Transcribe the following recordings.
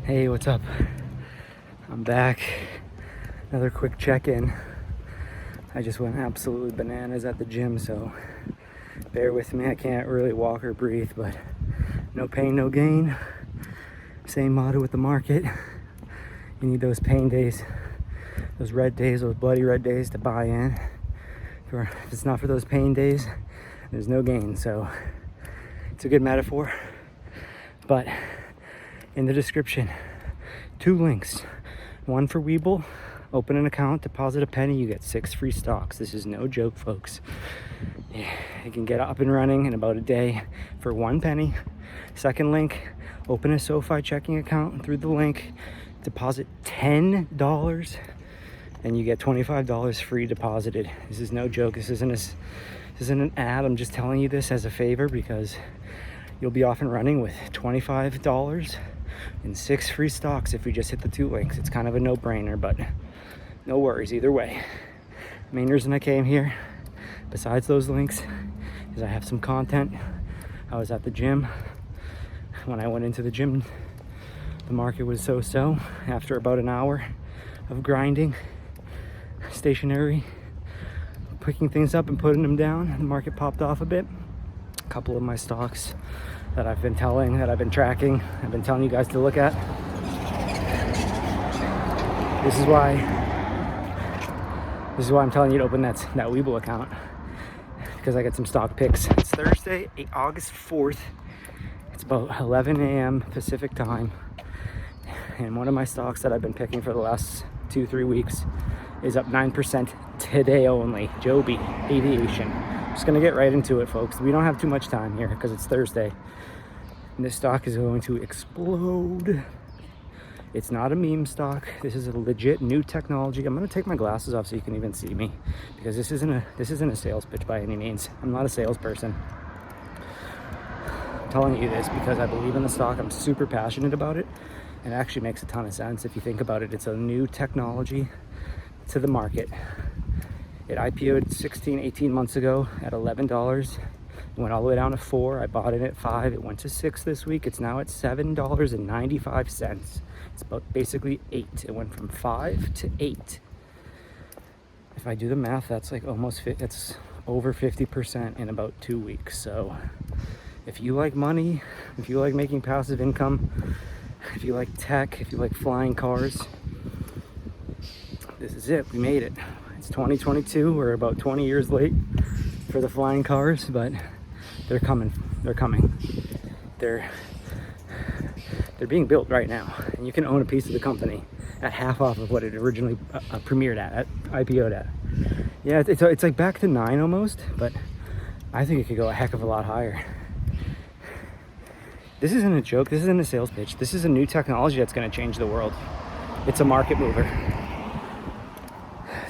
Hey, what's up? I'm back. Another quick check-in. I just went absolutely bananas at the gym, so bear with me. I can't really walk or breathe, but no pain, no gain. Same motto with the market. You need those pain days, those red days, those bloody red days to buy in. If it's not for those pain days, there's no gain. So it's a good metaphor. But in the description, 2 links. One for Webull, open an account, deposit a penny, you get 6 free stocks. This is no joke, folks. You can get up and running in about a day for 1 penny. Second link, open a SoFi checking account through the link, deposit $10, and you get $25 free deposited. This is no joke. This isn't an ad. I'm just telling you this as a favor because you'll be off and running with $25 and 6 free stocks if we just hit the 2 links. It's kind of a no-brainer, but no worries either way. Main reason I came here, besides those links, is I have some content. I was at the gym. When I went into the gym, the market was so-so. After about an hour of grinding, stationary, picking things up and putting them down, the market popped off a bit. A couple of my stocks that I've been tracking, I've been telling you guys to look at. This is why I'm telling you to open that Webull account, because I got some stock picks. It's Thursday, August 4th. It's about 11 a.m. Pacific time. And one of my stocks that I've been picking for the last 2-3 weeks is up 9% today only. JOBY, Aviation. Just gonna get right into it, folks. We don't have too much time here because it's Thursday. And this stock is going to explode. It's not a meme stock. This is a legit new technology. I'm gonna take my glasses off so you can even see me, because this isn't a sales pitch by any means. I'm not a salesperson. I'm telling you this because I believe in the stock. I'm super passionate about it. It actually makes a ton of sense if you think about it. It's a new technology to the market. It IPO'd 18 months ago at $11. It went all the way down to $4. I bought it at $5. It went to $6 this week. It's now at $7.95. It's about basically $8. It went from $5 to $8. If I do the math, that's like that's over 50% in about 2 weeks. So if you like money, if you like making passive income, if you like tech, if you like flying cars, this is it. We made it. It's 2022. We're about 20 years late for the flying cars, but they're coming. They're coming. They're being built right now, and you can own a piece of the company at half off of what it originally premiered at IPO'd at. Yeah, it's like back to 9 almost, but I think it could go a heck of a lot higher. This isn't a joke. This isn't a sales pitch. This is a new technology that's going to change the world. It's a market mover.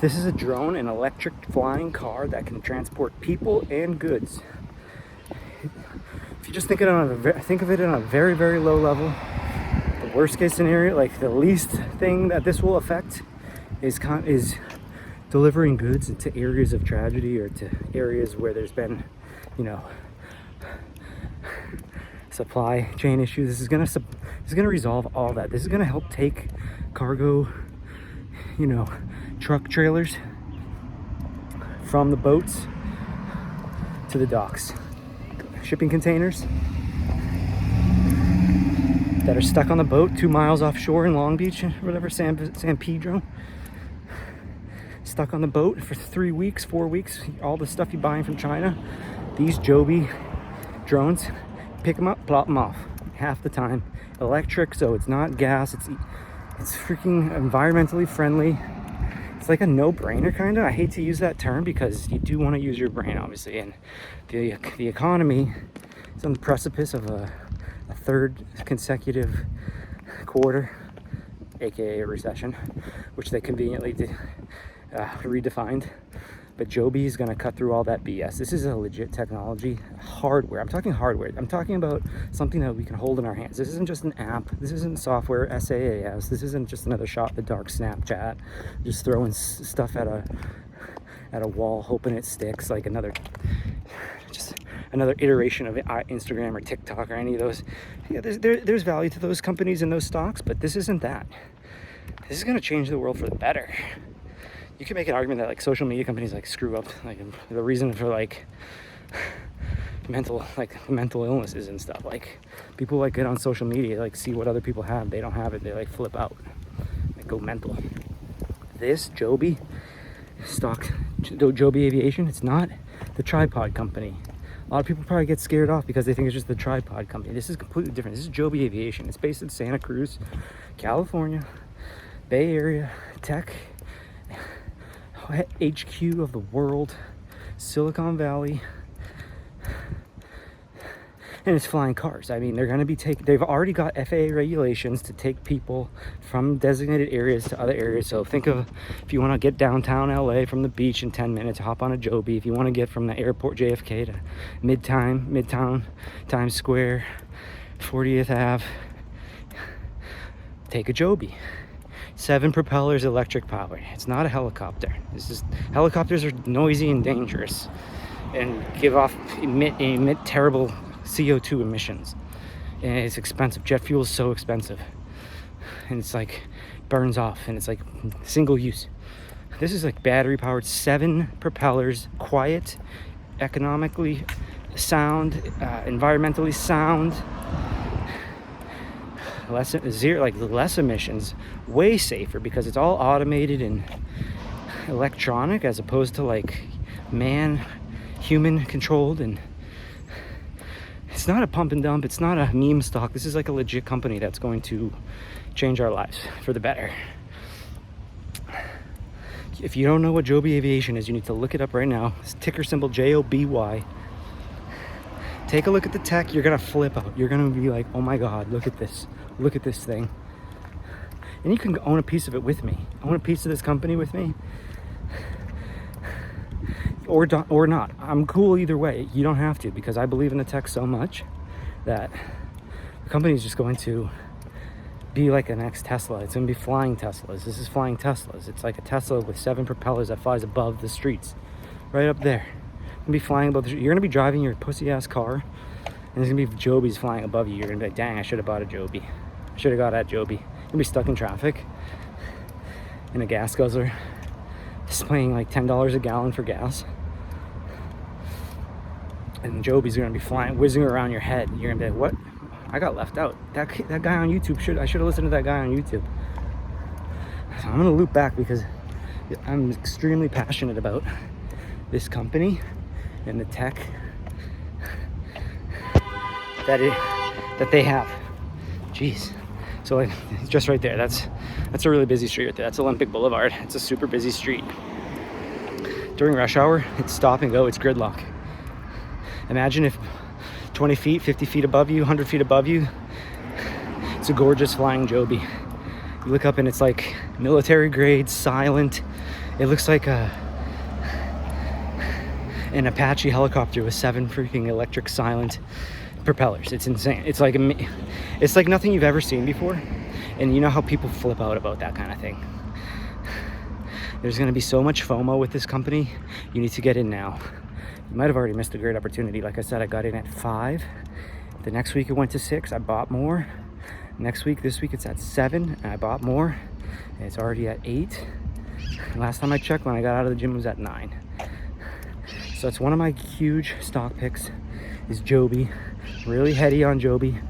This is a drone, an electric flying car that can transport people and goods. If you just think of it on a very, very low level, the worst case scenario, like the least thing that this will affect is delivering goods into areas of tragedy or to areas where there's been, supply chain issues. This is gonna resolve all that. This is gonna help take cargo, truck trailers from the boats to the docks. Shipping containers that are stuck on the boat 2 miles offshore in Long Beach, or whatever, San Pedro. Stuck on the boat for 3 weeks, 4 weeks. All the stuff you're buying from China. These JOBY drones pick them up, plop them off. Half the time. Electric, so it's not gas. It's freaking environmentally friendly. It's like a no-brainer kind of. I hate to use that term because you do want to use your brain, obviously, and the economy is on the precipice of a third consecutive quarter, aka a recession, which they conveniently redefined. But JOBY is going to cut through all that BS. This is a legit technology. Hardware. I'm talking hardware. I'm talking about something that we can hold in our hands. This isn't just an app. This isn't software, SaaS. This isn't just another shot in the dark Snapchat. Just throwing stuff at a wall, hoping it sticks like another... another iteration of Instagram or TikTok or any of those. Yeah, there's value to those companies and those stocks, but this isn't that. This is going to change the world for the better. You can make an argument that like social media companies like screw up like the reason for like mental illnesses and stuff. Like people like get on social media, like see what other people have, they don't have it, they like flip out, they go mental. This JOBY stock, JOBY Aviation, it's not the tripod company. A lot of people probably get scared off because they think it's just the tripod company. This is completely different. This is JOBY Aviation. It's based in Santa Cruz, California, Bay Area, tech, HQ of the world, Silicon Valley, and it's flying cars. I mean, they're going to be they've already got FAA regulations to take people from designated areas to other areas. So think of, if you want to get downtown LA from the beach in 10 minutes, hop on a JOBY. If you want to get from the airport JFK to Midtown, Times Square, 40th Ave, take a JOBY. 7 propellers, electric powered. It's not a helicopter. Helicopters are noisy and dangerous and emit terrible CO2 emissions. And it's expensive. Jet fuel is so expensive. And it's like burns off and it's like single use. This is like battery powered, 7 propellers, quiet, economically sound, environmentally sound. Less emissions, way safer because it's all automated and electronic as opposed to like human controlled. And it's not a pump and dump, it's not a meme stock. This is like a legit company that's going to change our lives for the better. If you don't know what JOBY Aviation is, you need to look it up right now. It's ticker symbol JOBY. Take a look at the tech. You're gonna flip out. You're gonna be like, oh my god, look at this thing. And you can own a piece of it with me. Own a piece of this company with me, or not. I'm cool either way. You don't have to, because I believe in the tech so much that the company is just going to be like an next Tesla. It's gonna be flying Teslas. This is flying Teslas. It's like a Tesla with 7 propellers that flies above the streets, right up there. Be flying above you're gonna be driving your pussy ass car and there's gonna be JOBYs flying above you. You're gonna be like, dang, I should have bought a JOBY. I should have got that JOBY. You're gonna be stuck in traffic in a gas guzzler, just paying like $10 a gallon for gas, and JOBYs are gonna be whizzing around your head. You're gonna be like, what? I got left out. That guy on YouTube I should have listened to that guy on YouTube. So I'm gonna loop back because I'm extremely passionate about this company and the tech that they have. Jeez. So like, just right there, that's a really busy street right there. That's Olympic Boulevard. It's a super busy street. During rush hour, it's stop and go. It's gridlock. Imagine if 20 feet, 50 feet above you, 100 feet above you, it's a gorgeous flying JOBY. You look up and it's like military grade, silent. It looks like an Apache helicopter with 7 freaking electric silent propellers. It's insane. It's like nothing you've ever seen before. And you know how people flip out about that kind of thing. There's going to be so much FOMO with this company. You need to get in now. You might have already missed a great opportunity. Like I said, I got in at 5. The next week it went to 6. I bought more. This week it's at 7 and I bought more. And it's already at 8. And last time I checked, when I got out of the gym, it was at 9. So it's one of my huge stock picks is JOBY. Really heady on JOBY.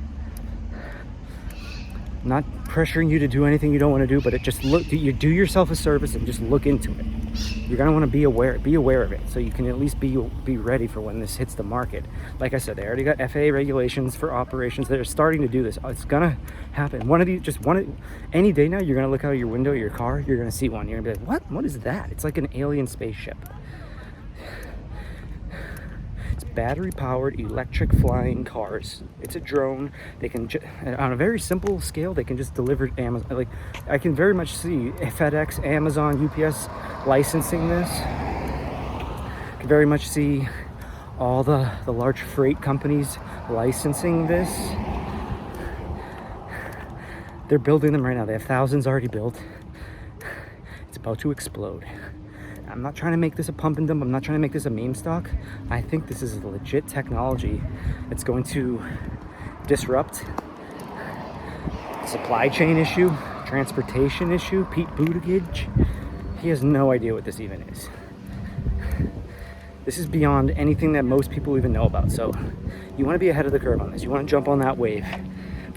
Not pressuring you to do anything you don't want to do, but you do yourself a service and just look into it. You're gonna want to be aware of it, so you can at least be ready for when this hits the market. Like I said, they already got FAA regulations for operations. They're starting to do this. It's gonna happen. Any day now, you're gonna look out your window of your car, you're gonna see one. You're gonna be like, what is that? It's like an alien spaceship. Battery powered electric flying cars. It's a drone. They can on a very simple scale, they can just deliver Amazon. Like, I can very much see FedEx, Amazon, UPS licensing this. I can very much see all the large freight companies licensing this. They're building them right now. They have thousands already built. It's about to explode. I'm not trying to make this a pump and dump. I'm not trying to make this a meme stock. I think this is a legit technology. It's going to disrupt supply chain issue, transportation issue. Pete Buttigieg, he has no idea what this even is. This is beyond anything that most people even know about. So you want to be ahead of the curve on this. You want to jump on that wave.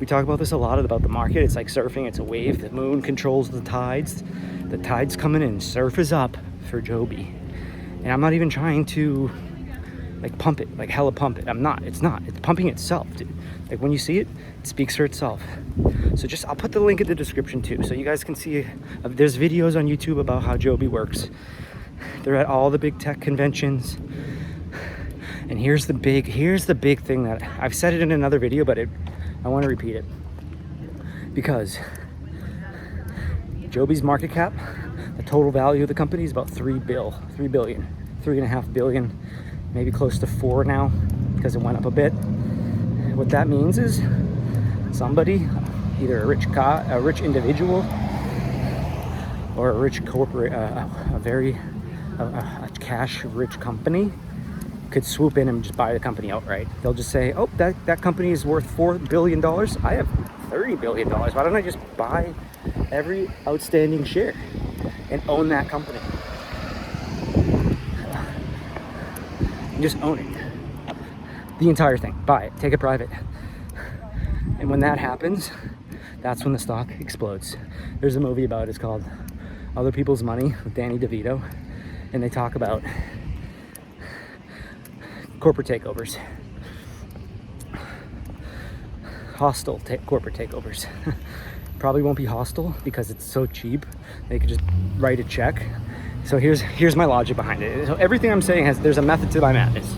We talk about this a lot about the market. It's like surfing. It's a wave. The moon controls the tides. The tide's coming in. Surf is up for JOBY. And I'm not even trying to like pump it, like hella pump it. I'm not. It's not. It's pumping itself, dude. Like when you see it, it speaks for itself. So just, I'll put the link in the description too, so you guys can see. There's videos on YouTube about how JOBY works. They're at all the big tech conventions. And here's the big thing that I've said it in another video, but I want to repeat it, because JOBY's market cap, the total value of the company is about 3 billion, 3.5 billion, maybe close to 4 now because it went up a bit. What that means is somebody, either a rich individual or a rich corporate, a cash rich company could swoop in and just buy the company outright. They'll just say, oh, that company is worth $4 billion. I have $30 billion. Why don't I just buy every outstanding share and own that company? And just own it. The entire thing. Buy it. Take it private. And when that happens, that's when the stock explodes. There's a movie about it. It's called Other People's Money with Danny DeVito. And they talk about corporate takeovers, hostile corporate takeovers. Probably won't be hostile because it's so cheap. They could just write a check. So here's my logic behind it. So everything I'm saying there's a method to my madness.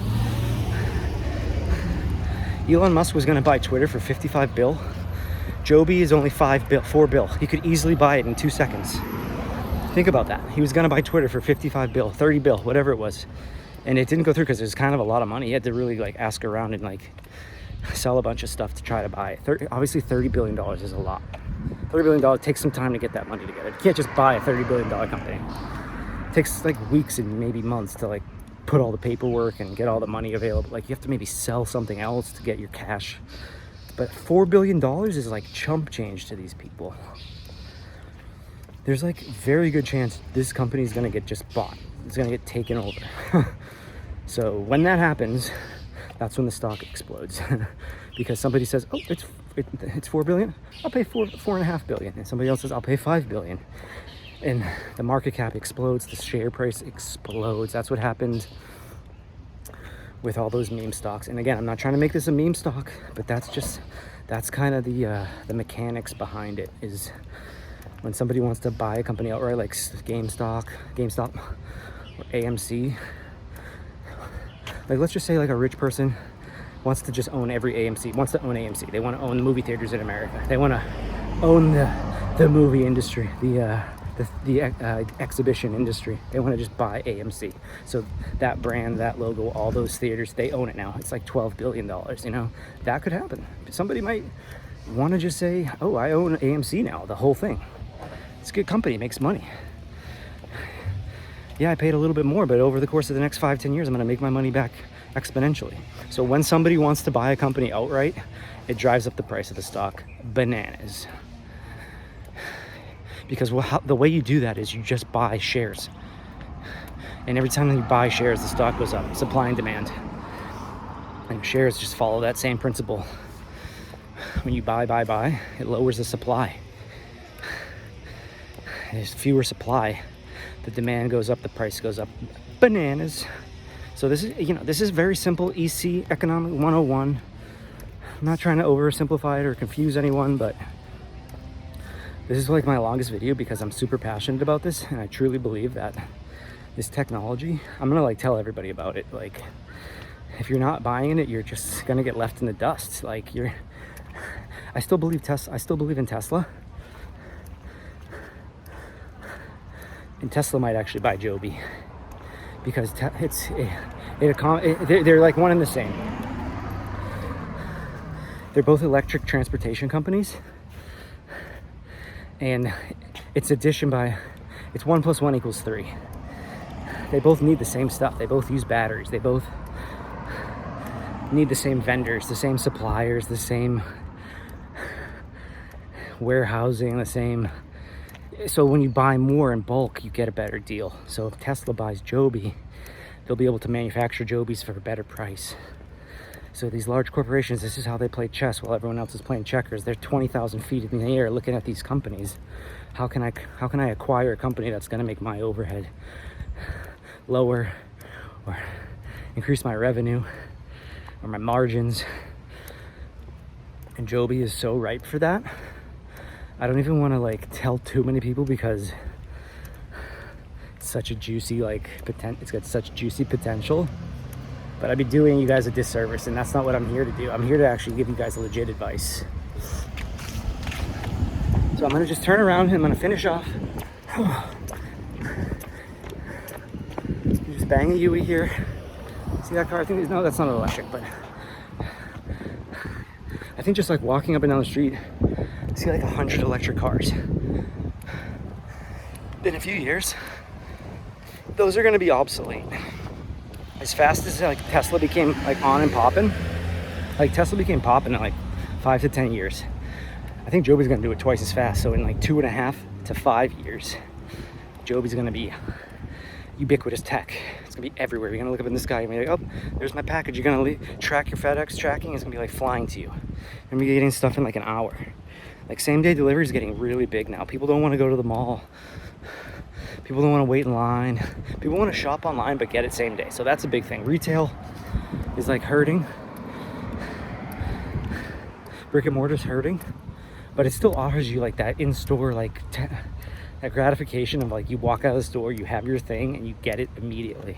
Elon Musk was going to buy Twitter for 55 bill. JOBY is only 4 bill. He could easily buy it in 2 seconds. Think about that. He was going to buy Twitter for 55 bill, 30 bill, whatever it was. And it didn't go through because it was kind of a lot of money. He had to really like ask around and like sell a bunch of stuff to try to buy it. Obviously $30 billion is a lot. $30 billion takes some time to get that money together. You can't just buy a $30 billion company. It takes like weeks and maybe months to like put all the paperwork and get all the money available. Like you have to maybe sell something else to get your cash. But $4 billion is like chump change to these people. There's like very good chance this company is going to get just bought. It's going to get taken over. So when that happens, that's when the stock explodes. Because somebody says, oh, it's 4 billion. I'll pay 4.5 billion. And somebody else says, I'll pay 5 billion. And the market cap explodes. The share price explodes. That's what happened with all those meme stocks. And again, I'm not trying to make this a meme stock, but that's kind of the mechanics behind it, is when somebody wants to buy a company outright, like GameStop or AMC. Like let's just say like a rich person wants to just own every AMC, wants to own AMC. They want to own the movie theaters in America. They want to own the movie industry, the exhibition industry. They want to just buy AMC. So that brand, that logo, all those theaters, they own it now. It's like $12 billion, you know? That could happen. Somebody might want to just say, oh, I own AMC now, the whole thing. It's a good company, makes money. Yeah, I paid a little bit more, but over the course of the next 5-10 years, I'm going to make my money back exponentially. So when somebody wants to buy a company outright, it drives up the price of the stock bananas. Because the way you do that is you just buy shares. And every time you buy shares, the stock goes up, supply and demand. And shares just follow that same principle. When you buy, it lowers the supply. There's fewer supply. The demand goes up, the price goes up. Bananas. So this is very simple EC, Economic 101. I'm not trying to oversimplify it or confuse anyone, but this is like my longest video because I'm super passionate about this, and I truly believe that this technology, I'm gonna like tell everybody about it. Like, if you're not buying it, you're just gonna get left in the dust. Like I still believe in Tesla. And Tesla might actually buy JOBY because they're like one and the same. They're both electric transportation companies, and it's 1 + 1 = 3. they both need the same stuff. They both use batteries. They both need the same vendors, the same suppliers, the same warehousing, the same. So when you buy more in bulk, you get a better deal. So if Tesla buys Joby, they'll be able to manufacture Jobys for a better price. So these large corporations, this is how they play chess while everyone else is playing checkers. They're 20,000 feet in the air looking at these companies. How can I acquire a company that's going to make my overhead lower, or increase my revenue, or my margins? And Joby is so ripe for that. I don't even want to like tell too many people because it's such a juicy it's got such juicy potential. But I'd be doing you guys a disservice, and that's not what I'm here to do. I'm here to actually give you guys legit advice. So I'm gonna just turn around and I'm gonna finish off. Just bang a Yui here. See that car? I think no, that's not electric, but I think just like walking up and down the street, I see like 100 electric cars. In a few years, those are gonna be obsolete. As fast as like Tesla became like on and popping, like Tesla became popping in like 5 to 10 years. I think Joby's gonna do it twice as fast. So in like 2.5 to 5 years, Joby's gonna be ubiquitous tech. It's gonna be everywhere. You're gonna look up in the sky and be like, oh, there's my package. You're gonna track your FedEx tracking. It's gonna be like flying to you. You're gonna be getting stuff in like an hour. Like same day delivery is getting really big now. People don't want to go to the mall. People don't want to wait in line. People want to shop online but get it same day. So that's a big thing. Retail is like hurting. Brick and mortar's hurting, but it still offers you like that in-store like that gratification of like you walk out of the store, you have your thing, and you get it immediately.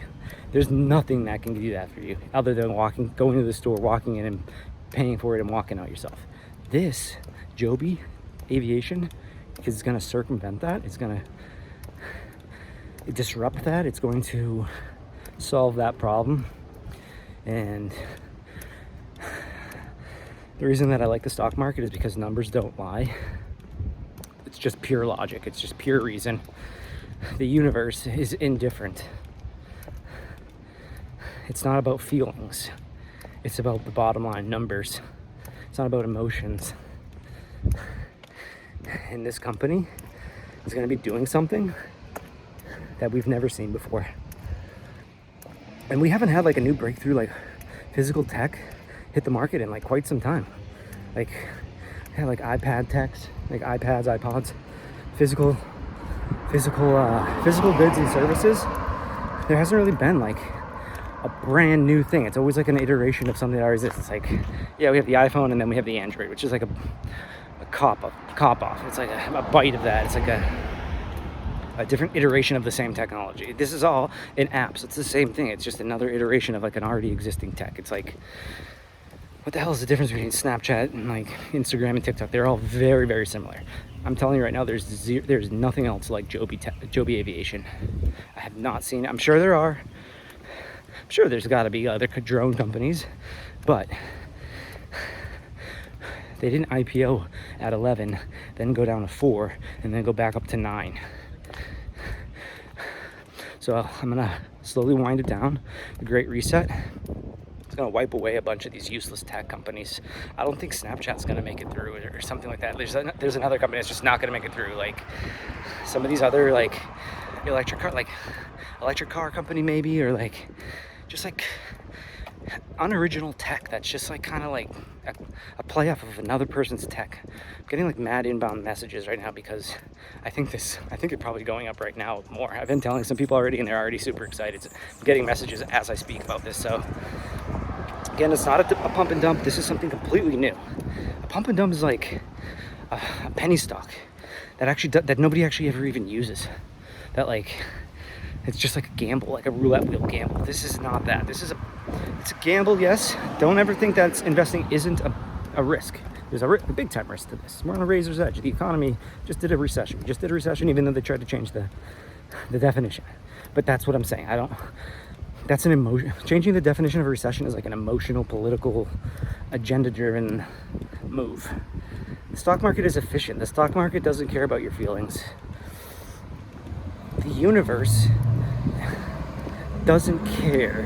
There's nothing that can do that for you other than going to the store, walking in and paying for it and walking out yourself. This Joby Aviation is going to circumvent that. It's going to disrupt that. It's going to solve that problem. And the reason that I like the stock market is because numbers don't lie. It's just pure logic. It's just pure reason. The universe is indifferent. It's not about feelings. It's about the bottom line, numbers. It's not about emotions. And this company is going to be doing something that we've never seen before. And we haven't had like a new breakthrough like physical tech hit the market in like quite some time. Like like iPad techs, like iPads, iPods, physical goods and services. There hasn't really been like a brand new thing. It's always like an iteration of something that already exists. It's like, yeah, we have the iPhone and then we have the Android, which is like a cop off. It's like a bite of that. It's like a different iteration of the same technology. This is all in apps. It's the same thing. It's just another iteration of like an already existing tech. It's like, what the hell is the difference between Snapchat and like Instagram and TikTok? They're all very, very similar. I'm telling you right now, there's nothing else like Joby Aviation. I have not seen it. I'm sure there are. I'm sure there's got to be other drone companies, but they didn't IPO at 11, then go down to 4, and then go back up to 9. So I'm gonna slowly wind it down. The Great Reset. It's gonna wipe away a bunch of these useless tech companies. I don't think Snapchat's gonna make it through or something like that. There's another company that's just not gonna make it through. Like some of these other like electric car company maybe, or like just like unoriginal tech that's just like kind of like a play off of another person's tech. I'm getting like mad inbound messages right now because I think they're probably going up right now more. I've been telling some people already and they're already super excited. I'm getting messages as I speak about this. So again, it's not a pump and dump. This is something completely new. A pump and dump is like a penny stock that nobody actually ever even uses. That like, it's just like a gamble, like a roulette wheel gamble. This is not that. It's a gamble, yes. Don't ever think that investing isn't a risk. There's a big time risk to this. We're on a razor's edge. The economy just did a recession. Even though they tried to change the definition. But that's what I'm saying. That's an emotion. Changing the definition of a recession is like an emotional, political, agenda-driven move. The stock market is efficient. The stock market doesn't care about your feelings. The universe doesn't care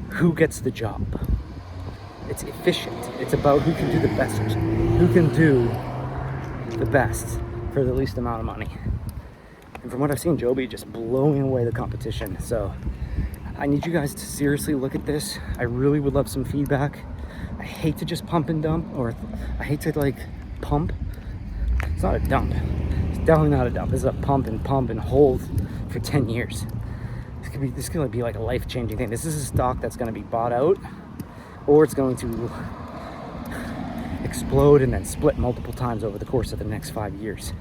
who gets the job. It's efficient. It's about who can do the best, who can do the best for the least amount of money. And from what I've seen, JOBY just blowing away the competition. So I need you guys to seriously look at this. I really would love some feedback. I hate to just pump and dump, or I hate to like pump. It's not a dump. It's definitely not a dump. This is a pump and hold for 10 years. This is gonna be like a life-changing thing. This is a stock that's gonna be bought out, or it's going to explode and then split multiple times over the course of the next 5 years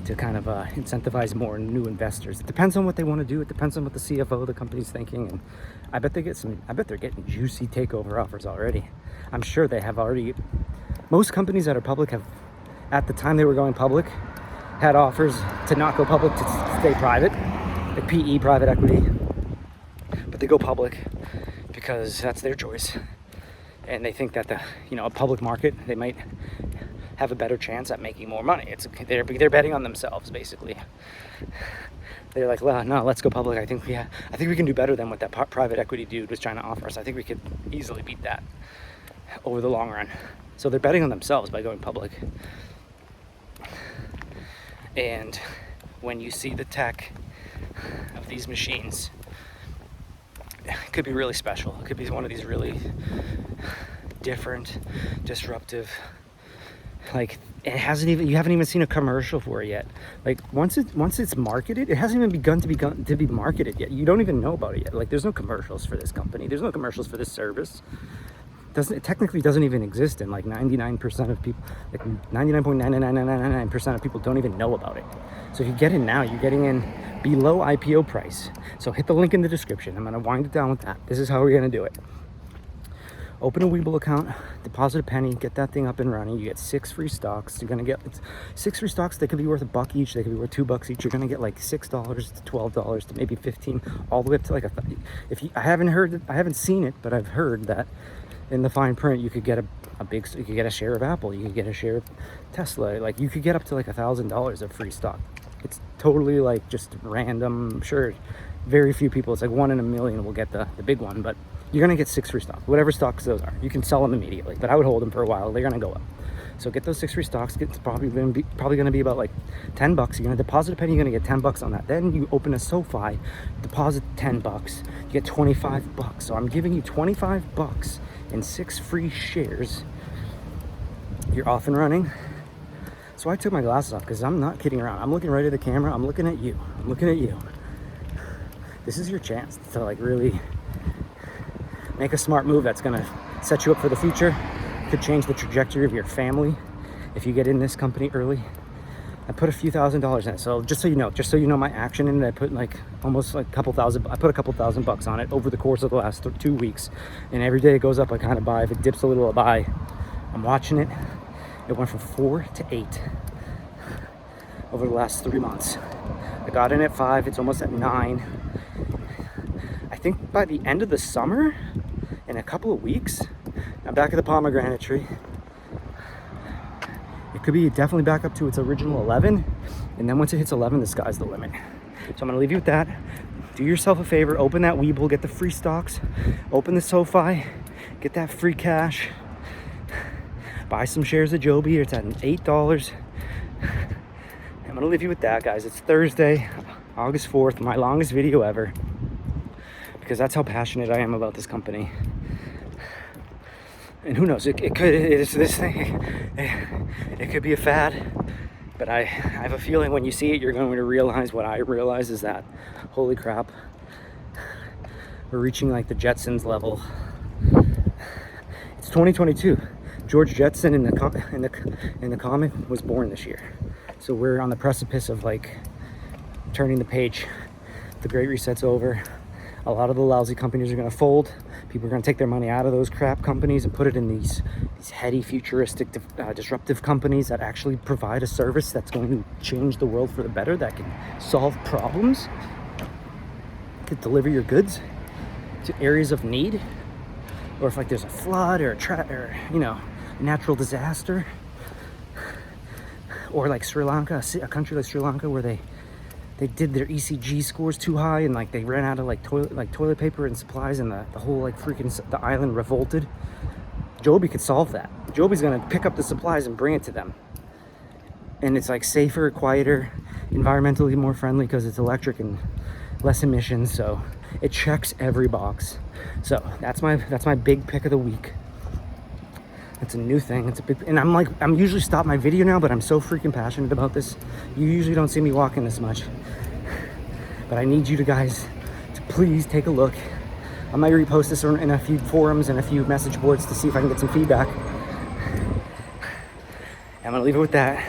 to kind of incentivize more new investors. It depends on what they want to do. It depends on what the CFO of the company's thinking, and I bet they're getting juicy takeover offers already. I'm sure they have already. Most companies that are public have, at the time they were going public, had offers to not go public, to stay private, like PE, private equity, but they go public because that's their choice, and they think that a public market, they might have a better chance at making more money. They're betting on themselves, basically. They're like, well, no, let's go public. I think we can do better than what that private equity dude was trying to offer us. I think we could easily beat that over the long run. So they're betting on themselves by going public. And when you see the tech of these machines, it could be really special. It could be one of these really different, disruptive, like, you haven't even seen a commercial for it yet. Like, once it's marketed, it hasn't even begun to be marketed yet. You don't even know about it yet. Like, there's no commercials for this company. There's no commercials for this service. It technically doesn't even exist, and like 99% of people, like 99.99999% of people don't even know about it. So if you get in now, you're getting in below IPO price. So hit the link in the description. I'm gonna wind it down with that. This is how we're gonna do it. Open a Webull account, deposit a penny, get that thing up and running. You get 6 free stocks. You're gonna get 6 free stocks. They could be worth $1 each. They could be worth $2 each. You're gonna get like $6 to $12 to maybe 15, all the way up to like I haven't seen it, but I've heard that in the fine print you could get you could get a share of Apple. You could get a share of Tesla. Like, you could get up to like $1,000 of free stock. It's totally like just random. I'm sure very few people, it's like 1 in a million will get the big one, but you're gonna get 6 free stocks, whatever stocks those are. You can sell them immediately, but I would hold them for a while. They're gonna go up. So get those 6 free stocks. It's probably gonna be about like $10. You're gonna deposit a penny. You're gonna get $10 on that. Then you open a SoFi, deposit $10. You get $25. So I'm giving you $25 and 6 free shares. You're off and running. So I took my glasses off because I'm not kidding around. I'm looking right at the camera. I'm looking at you. I'm looking at you. This is your chance to like really make a smart move that's gonna set you up for the future. Could change the trajectory of your family if you get in this company early. I put a few $1,000s in it. So just so you know my action in it, I put like almost like I put a couple $1,000 on it over the course of the last 2 weeks. And every day it goes up, I kind of buy. If it dips a little, I buy. I'm watching it. It went from 4 to 8 over the last 3 months. I got in at 5. It's almost at 9. I think by the end of the summer, in a couple of weeks, I'm back at the pomegranate tree. It could be definitely back up to its original 11. And then once it hits 11, the sky's the limit. So I'm gonna leave you with that. Do yourself a favor, open that Webull, get the free stocks, open the SoFi, get that free cash, buy some shares of JOBY. It's at $8. I'm gonna leave you with that, guys. It's Thursday, August 4th, my longest video ever, because that's how passionate I am about this company. And who knows, it could be a fad, but I have a feeling when you see it, you're going to realize what I realize is that, holy crap, we're reaching like the Jetsons level. It's 2022. George Jetson in the comic was born this year. So we're on the precipice of like turning the page. The Great Reset's over. A lot of the lousy companies are going to fold. People are going to take their money out of those crap companies and put it in these heady, futuristic, disruptive companies that actually provide a service that's going to change the world for the better, that can solve problems, can deliver your goods to areas of need, or if like there's a flood or a natural disaster, or like Sri Lanka, a country like Sri Lanka where they they did their ECG scores too high, and like they ran out of like toilet paper and supplies, and the whole like freaking the island revolted. JOBY could solve that. JOBY's gonna pick up the supplies and bring it to them, and it's like safer, quieter, environmentally more friendly because it's electric and less emissions. So it checks every box. So that's my big pick of the week. It's a new thing. It's a big, and I'm usually stop my video now, but I'm so freaking passionate about this. You usually don't see me walking this much, but I need you guys to please take a look. I might repost this in a few forums and a few message boards to see if I can get some feedback. I'm gonna leave it with that.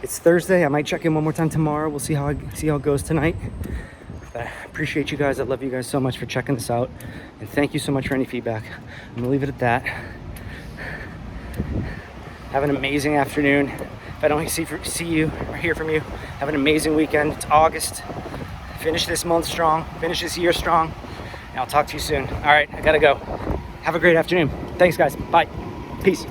It's Thursday. I might check in one more time tomorrow. We'll see how it goes tonight. But I appreciate you guys. I love you guys so much for checking this out, and thank you so much for any feedback. I'm gonna leave it at that. Have an amazing afternoon. If I don't see you or hear from you, have an amazing weekend. It's August. Finish this month strong. Finish this year strong. And I'll talk to you soon. All right, I gotta go. Have a great afternoon. Thanks, guys. Bye. Peace.